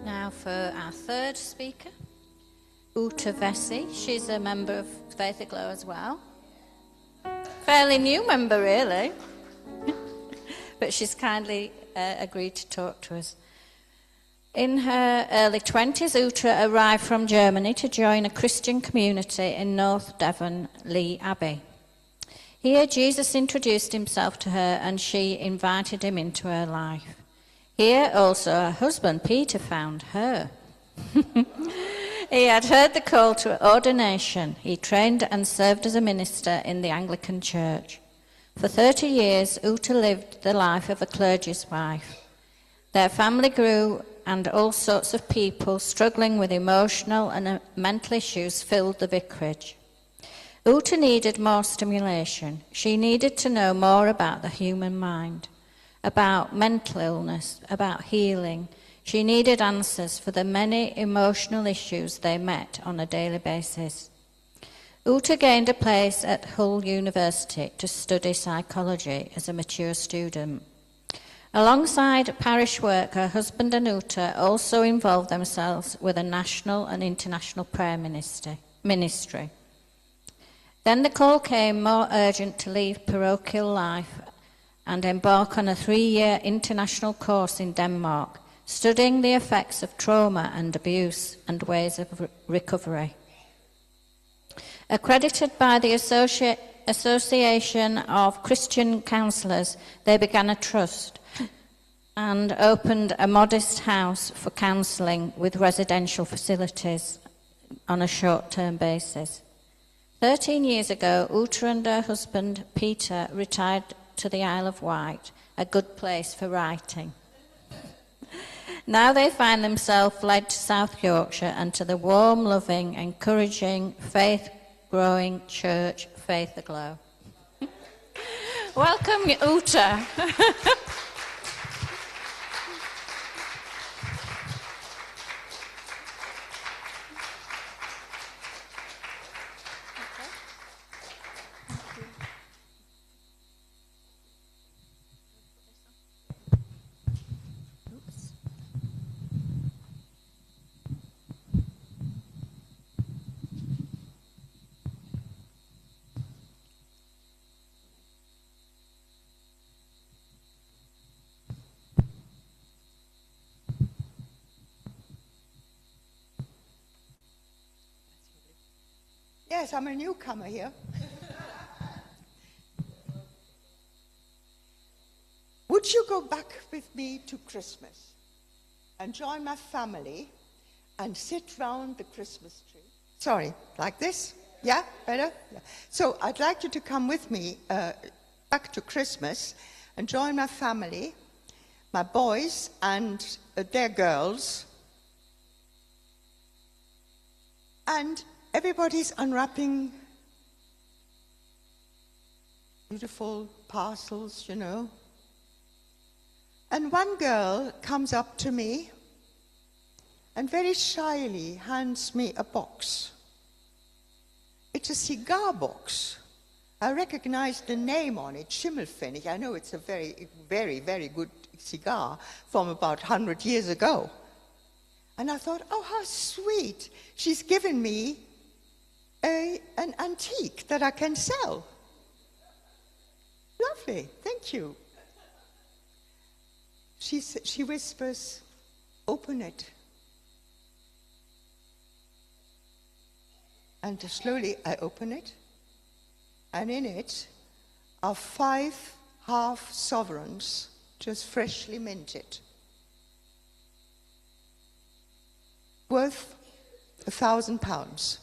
Now for our third speaker, Uta Vessey. She's a member of Faith Aglow as well. Fairly new member, really. But she's kindly agreed to talk to us. In her early 20s, Uta arrived from Germany to join a Christian community in North Devon, Lee Abbey. Here, Jesus introduced himself to her and she invited him into her life. Here, also, her husband, Peter, found her. He had heard the call to ordination. He trained and served as a minister in the Anglican Church. For 30 years, Uta lived the life of a clergy's wife. Their family grew, and all sorts of people struggling with emotional and mental issues filled the vicarage. Uta needed more stimulation. She needed to know more about the human mind, about mental illness, about healing. She needed answers for the many emotional issues they met on a daily basis. Uta gained a place at Hull University to study psychology as a mature student. Alongside parish work, her husband and Uta also involved themselves with a national and international prayer ministry. Then the call came more urgent to leave parochial life and embark on a 3-year international course in Denmark, studying the effects of trauma and abuse and ways of recovery. Accredited by the Association of Christian Counsellors, they began a trust and opened a modest house for counselling with residential facilities on a short-term basis. 13 years ago, Uta and her husband, Peter, retired to the Isle of Wight, a good place for writing. Now they find themselves led to South Yorkshire and to the warm, loving, encouraging, faith-growing church, Faith Aglow. Welcome, Uta. Yes, I'm a newcomer here. Would you go back with me to Christmas and join my family and sit round the Christmas tree? Sorry, like this? Yeah, better? Yeah. So I'd like you to come with me back to Christmas and join my family, my boys and their girls. And everybody's unwrapping beautiful parcels, you know. And one girl comes up to me and very shyly hands me a box. It's a cigar box. I recognize the name on it, Schimmelpfennig. I know it's a very, very, very good cigar from about 100 years ago. And I thought, oh, how sweet. She's given me an antique that I can sell. Lovely, thank you. She whispers, open it. And slowly I open it, and in it are 5 half sovereigns, just freshly minted, worth £1,000.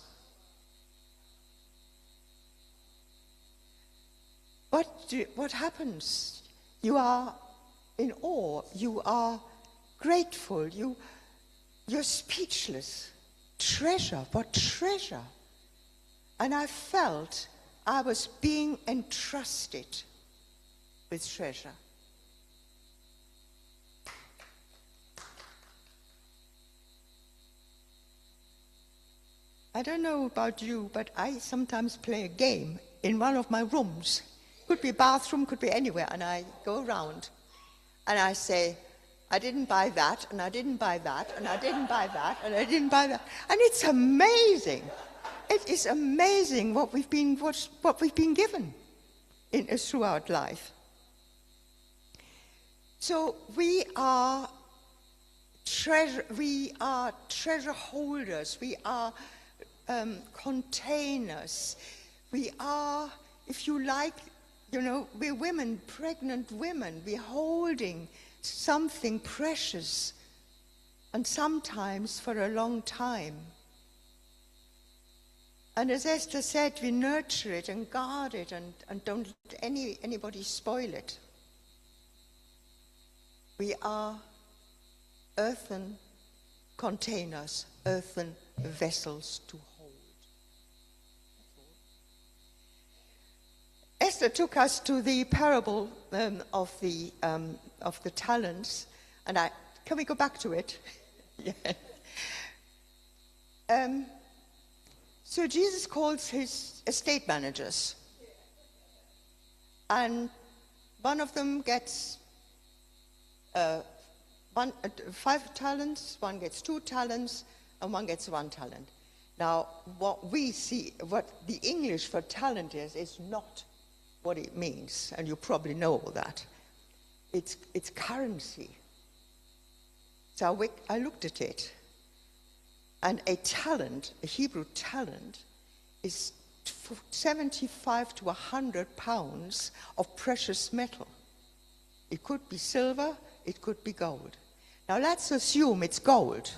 What happens? You are in awe, you are grateful, you're speechless. Treasure, what treasure? And I felt I was being entrusted with treasure. I don't know about you, but I sometimes play a game in one of my rooms. Could be a bathroom, could be anywhere, and I go around and I say, I didn't buy that, and I didn't buy that, and I didn't buy that, and I didn't buy that. And it's amazing. It is amazing what we've been given throughout life. So we are treasure holders. We are containers. We are, if you like, we're women, pregnant women. We're holding something precious, and sometimes for a long time. And as Esther said, we nurture it and guard it and don't let anybody spoil it. We are earthen containers, earthen vessels to hold. Esther took us to the parable of the talents, and can we go back to it? Yeah. So Jesus calls his estate managers, and one of them gets 5 talents, one gets 2 talents, and one gets 1 talent. Now, what we see, what the English for talent is not what it means, and you probably know all that. It's currency. So I looked at it, and a talent, a Hebrew talent, is 75 to 100 pounds of precious metal. It could be silver, it could be gold. Now let's assume it's gold.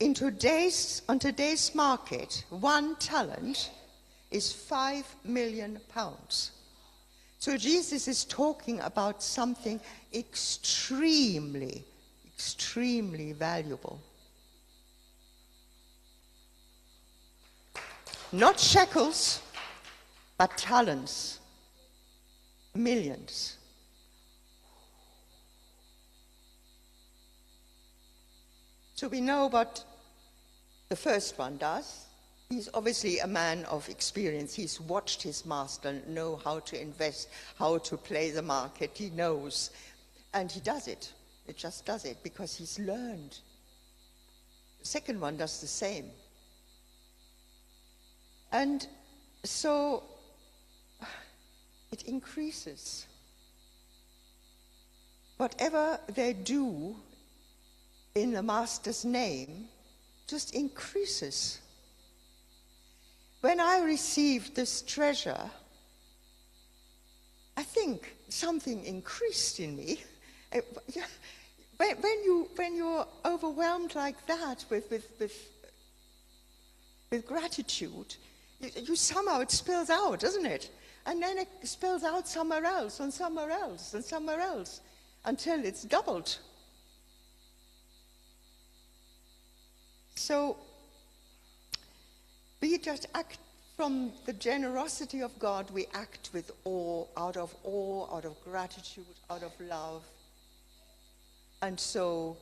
On today's market, 1 talent is 5 million pounds. So Jesus is talking about something extremely, extremely valuable. Not shekels, but talents. Millions. So we know what the first one does. He's obviously a man of experience. He's watched his master know how to invest, how to play the market. He knows. And he does it. It just does it because he's learned. The second one does the same. And so it increases. Whatever they do in the master's name just increases. When I received this treasure, I think something increased in me. When you're overwhelmed like that with gratitude, you somehow it spills out, doesn't it? And then it spills out somewhere else and somewhere else and somewhere else until it's doubled. So we just act from the generosity of God. We act with awe, out of gratitude, out of love. And so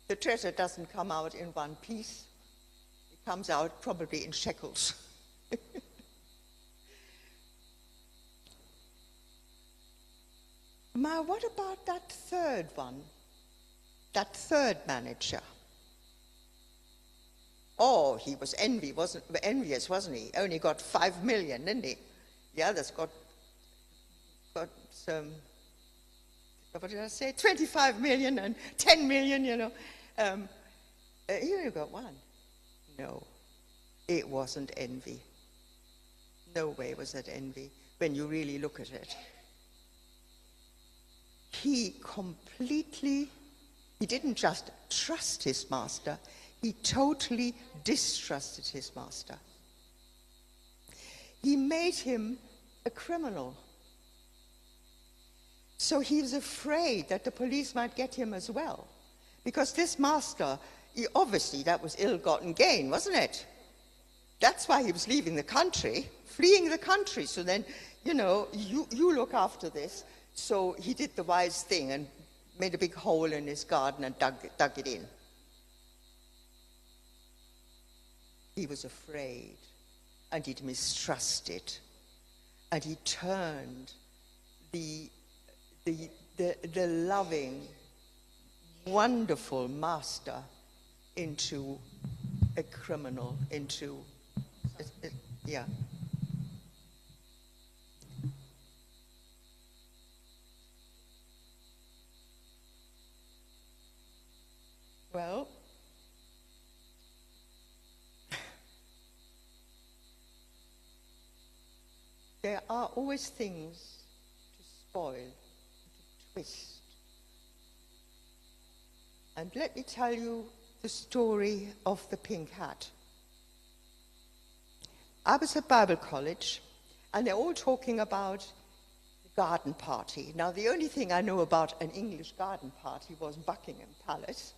the treasure doesn't come out in one piece. It comes out probably in shekels. Ma, what about that third one? That third manager? Oh, he was envious, wasn't he? Only got 5 million, didn't he? The others got some, what did I say? 25 million and 10 million, you know. He only got 1. No, it wasn't envy. No way was that envy when you really look at it. He didn't just trust his master, he totally distrusted his master. He made him a criminal. So he was afraid that the police might get him as well. Because this master, obviously that was ill-gotten gain, wasn't it? That's why he was leaving the country, fleeing the country. So then, you look after this. So he did the wise thing and made a big hole in his garden and dug it in. He was afraid, and he'd mistrusted, and he turned the the loving, wonderful master into a criminal, into, yeah. Well, there are always things to spoil, to twist. And let me tell you the story of the pink hat. I was at Bible college, and they're all talking about the garden party. Now, the only thing I know about an English garden party was Buckingham Palace,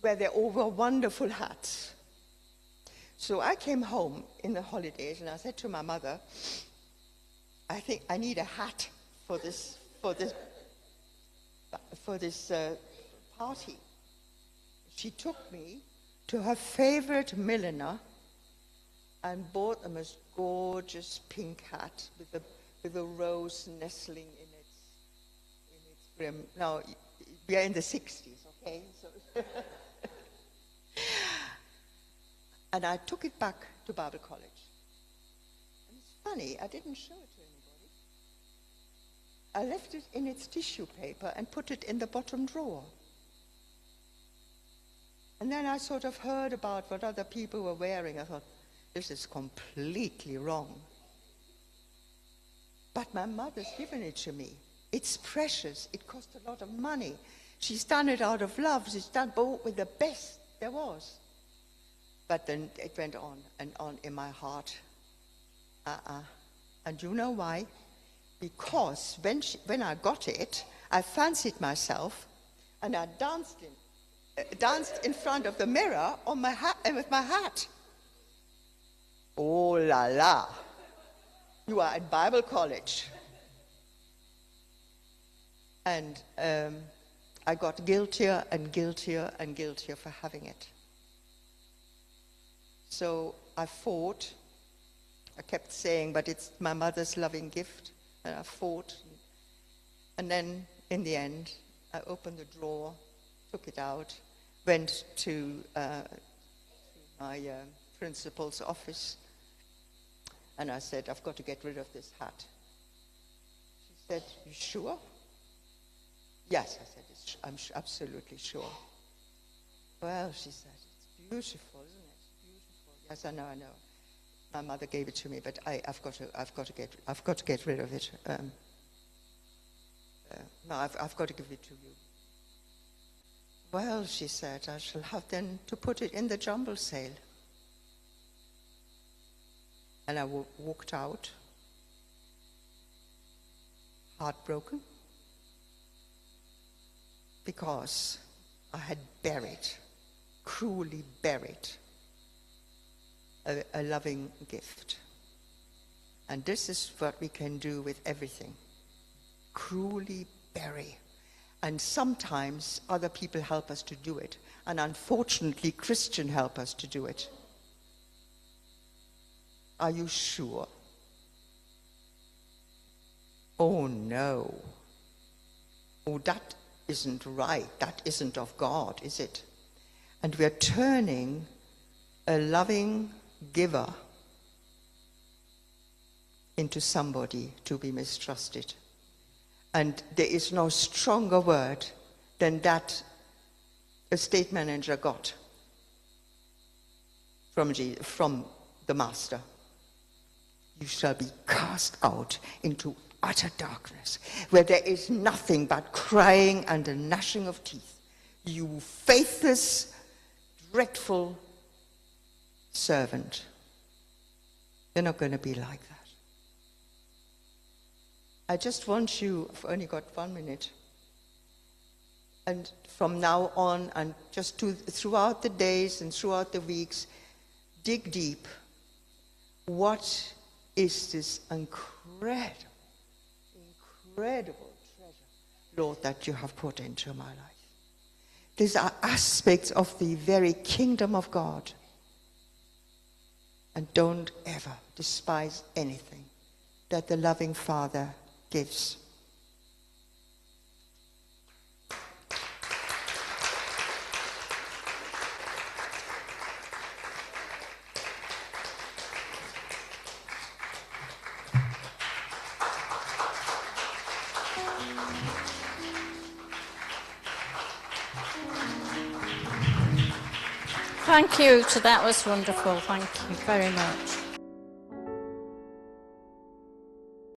where they all wore wonderful hats. So I came home in the holidays, and I said to my mother, I think I need a hat for this party. She took me to her favorite milliner and bought the most gorgeous pink hat with a rose nestling in its brim. Now, we are in the 60s, okay? So and I took it back to Bible college. And it's funny, I didn't show it to anybody. I left it in its tissue paper and put it in the bottom drawer. And then I sort of heard about what other people were wearing. I thought, this is completely wrong. But my mother's given it to me. It's precious. It cost a lot of money. She's done it out of love. She's done both with the best there was. But then it went on and on in my heart. And you know why? Because when I got it, I fancied myself, and I danced in front of the mirror on my hat and with my hat. Oh la la! You are at Bible college, and I got guiltier and guiltier and guiltier for having it. So I fought. I kept saying, but it's my mother's loving gift. And I fought. And then, in the end, I opened the drawer, took it out, went to my principal's office, and I said, I've got to get rid of this hat. She said, you sure? Yes, I said, I'm absolutely sure. Well, she said, it's beautiful, isn't it? Yes, I know. My mother gave it to me, but I've got to get rid of it. No, I've got to give it to you. Well, she said, I shall have then to put it in the jumble sale. And I walked out, heartbroken, because I had cruelly buried, a loving gift. And this is what we can do with everything. Cruelly bury. And sometimes other people help us to do it. And unfortunately, Christians help us to do it. Are you sure? Oh no. Oh, that isn't right. That isn't of God, is it? And we're turning a loving giver into somebody to be mistrusted. And there is no stronger word than that estate manager got from the master. You shall be cast out into utter darkness, where there is nothing but crying and the gnashing of teeth. You faithless, dreadful servant. You're not going to be like that. I just want you, I've only got 1 minute, and from now on and just throughout the days and throughout the weeks, dig deep. What is this incredible treasure, Lord, that you have put into my life? These are aspects of the very kingdom of God. And don't ever despise anything that the loving Father gives. Thank you, Uta. That was wonderful. Thank you very much.